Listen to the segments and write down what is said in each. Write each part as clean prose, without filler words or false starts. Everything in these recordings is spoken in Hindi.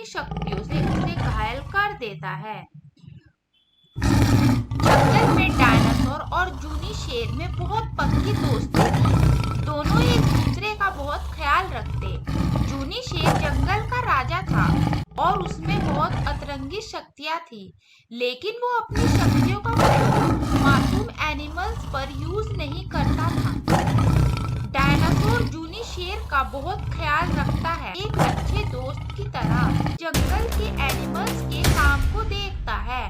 शक्तियों से उसे घायल कर देता है। जंगल में डायनासोर और जूनी शेर में बहुत पक्की दोस्ती थी। दोनों एक दूसरे का बहुत ख्याल रखते। जूनी शेर जंगल का राजा था और उसमें बहुत अतरंगी शक्तियां थी, लेकिन वो अपनी शक्तियों का प्रयोग मासूम एनिमल्स पर यूज नहीं करता था। डायनासोर जूनी शेर का बहुत ख्याल रखता है, एक अच्छे दोस्त की तरह जंगल के एनिमल्स के काम को देखता है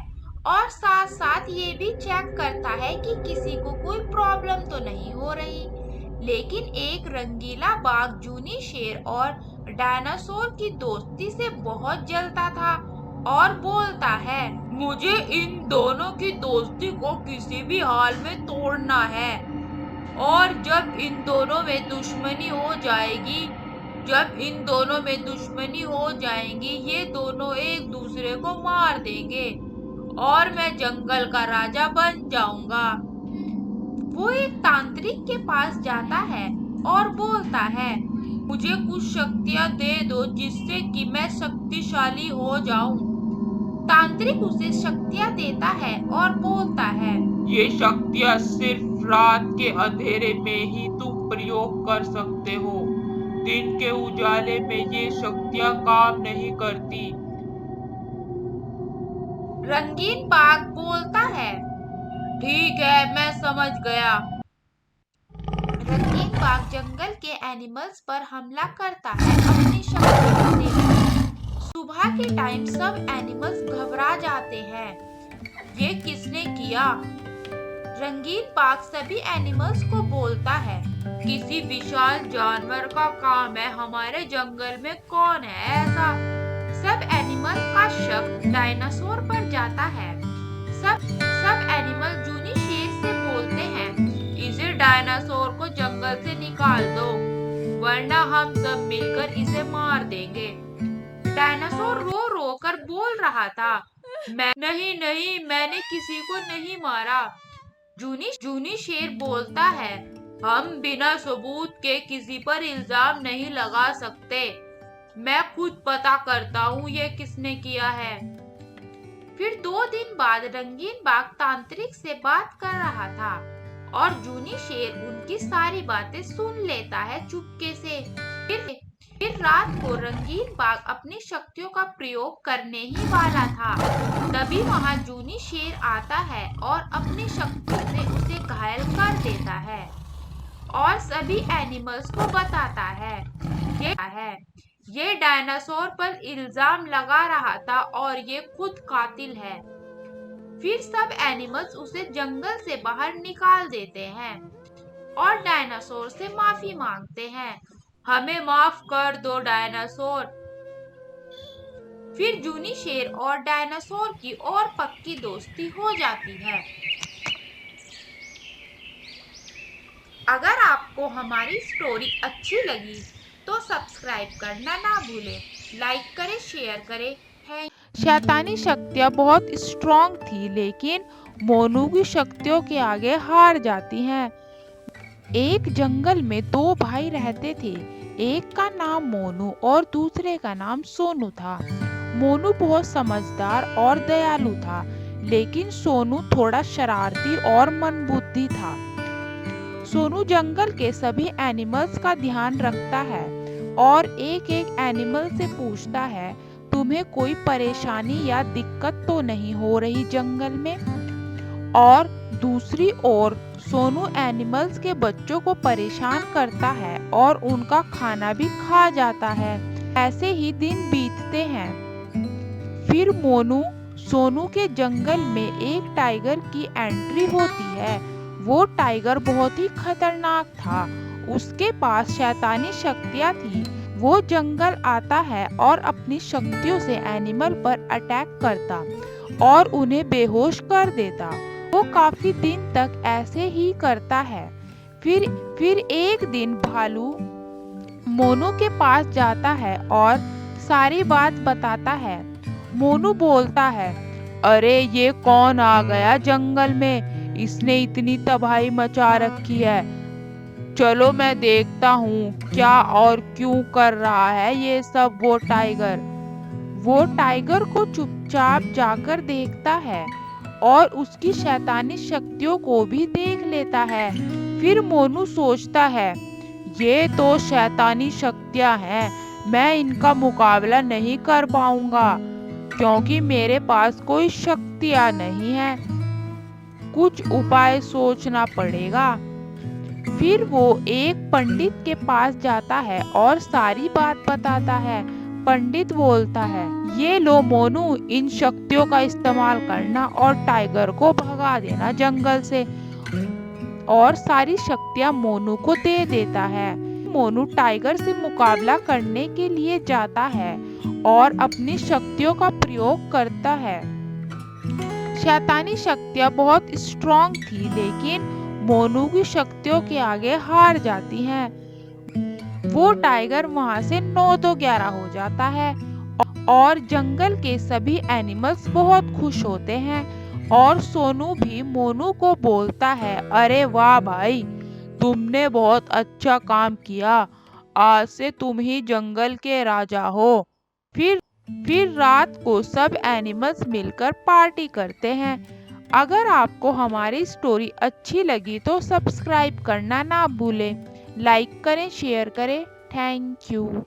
और साथ साथ ये भी चेक करता है कि किसी को कोई प्रॉब्लम तो नहीं हो रही। लेकिन एक रंगीला बाघ जूनी शेर और डायनासोर की दोस्ती से बहुत जलता था और बोलता है, मुझे इन दोनों की दोस्ती को किसी भी हाल में तोड़ना है। और जब इन दोनों में दुश्मनी हो जाएगी, ये दोनों एक दूसरे को मार देंगे और मैं जंगल का राजा बन जाऊंगा। वो एक तांत्रिक के पास जाता है और बोलता है, मुझे कुछ शक्तियां दे दो जिससे कि मैं शक्तिशाली हो जाऊं। तांत्रिक उसे शक्तियां देता है और बोलता है, ये शक्तियां सिर्फ रात के अंधेरे में ही तुम प्रयोग कर सकते हो। दिन के उजाले में ये शक्तियां काम नहीं करती। रंगीन बाघ बोलता है, ठीक है, मैं समझ गया। रंगीन बाघ जंगल के एनिमल्स पर हमला करता है अपनी शक्तियों से। सुबह के टाइम सब एनिमल्स घबरा जाते हैं। ये किसने किया? रंगीन बाघ सभी एनिमल्स को बोलता है, किसी विशाल जानवर का काम है, हमारे जंगल में कौन है ऐसा? सब एनिमल का शक डायनासोर पर जाता है। सब एनिमल जूनी शेर से बोलते हैं, इसे डायनासोर को जंगल से निकाल दो, वरना हम सब मिलकर इसे मार देंगे। डायनासोर रो रो कर बोल रहा था, नहीं, मैंने किसी को नहीं मारा। जूनी शेर बोलता है, हम बिना सबूत के किसी पर इल्जाम नहीं लगा सकते। मैं खुद पता करता हूँ ये किसने किया है। फिर 2 दिन बाद रंगीन बाघ तांत्रिक से बात कर रहा था और जूनी शेर उनकी सारी बातें सुन लेता है चुपके से। फिर रात को रंगीन बाघ अपनी शक्तियों का प्रयोग करने ही वाला था, तभी वहां जूनी शेर आता है और अपनी शक्तियों से उसे घायल कर देता है और सभी एनिमल्स को बताता है, ये डायनासोर पर इल्जाम लगा रहा था और ये खुद कातिल है। फिर सब एनिमल्स उसे जंगल से बाहर निकाल देते हैं और डायनासोर से माफी मांगते हैं, हमें माफ कर दो डायनासोर। फिर जूनी शेर और डायनासोर की और पक्की दोस्ती हो जाती है। अगर आपको हमारी स्टोरी अच्छी लगी तो सब्सक्राइब करना ना भूलें, लाइक करें, शेयर करें। शैतानी शक्तियाँ बहुत स्ट्रॉन्ग थी, लेकिन मोनू की शक्तियों के आगे हार जाती हैं। एक जंगल में 2 भाई रहते थे, एक का नाम मोनू और दूसरे का नाम सोनू था। मोनू बहुत समझदार और दयालु था, लेकिन सोनू थोड़ा शरारती और मंदबुद्धि था। सोनू जंगल के सभी एनिमल्स का ध्यान रखता है और एक एक एनिमल से पूछता है, तुम्हें कोई परेशानी या दिक्कत तो नहीं हो रही जंगल में? और दूसरी ओर सोनू एनिमल्स के बच्चों को परेशान करता है और उनका खाना भी खा जाता है। ऐसे ही दिन बीतते हैं। फिर मोनू सोनू के जंगल में एक टाइगर की एंट्री होती है। वो टाइगर बहुत ही खतरनाक था, उसके पास शैतानी शक्तियाँ थी। वो जंगल आता है और अपनी शक्तियों से एनिमल पर अटैक करता और उन्हें बेहोश कर देता। वो काफी दिन तक ऐसे ही करता है। फिर एक दिन भालू मोनू के पास जाता है और सारी बात बताता है। मोनू बोलता है, अरे ये कौन आ गया जंगल में, इसने इतनी तबाही मचा रखी है। चलो मैं देखता हूँ क्या और क्यों कर रहा है ये सब वो टाइगर। वो टाइगर को चुपचाप जाकर देखता है और उसकी शैतानी शक्तियों को भी देख लेता है। फिर मोनू सोचता है, ये तो शैतानी शक्तियां हैं, मैं इनका मुकाबला नहीं कर पाऊंगा क्योंकि मेरे पास कोई शक्तियां नहीं है। कुछ उपाय सोचना पड़ेगा। फिर वो एक पंडित के पास जाता है और सारी बात बताता है। पंडित बोलता है, ये लो मोनू, इन शक्तियों का इस्तेमाल करना और टाइगर को भगा देना जंगल से। और सारी शक्तियां मोनू को दे देता है। मोनू टाइगर से मुकाबला करने के लिए जाता है और अपनी शक्तियों का प्रयोग करता है। शैतानी शक्तियां बहुत स्ट्रॉन्ग थी, लेकिन मोनू की शक्तियों के आगे हार जाती हैं। वो टाइगर वहां से 9-11 हो जाता है और जंगल के सभी एनिमल्स बहुत खुश होते हैं। और सोनू भी मोनू को बोलता है, अरे वाह भाई, तुमने बहुत अच्छा काम किया, आज से तुम ही जंगल के राजा हो। फिर फिर रात को सब एनिमल्स मिलकर पार्टी करते हैं। अगर आपको हमारी स्टोरी अच्छी लगी तो सब्सक्राइब करना ना भूलें। लाइक करें, शेयर करें। Thank you.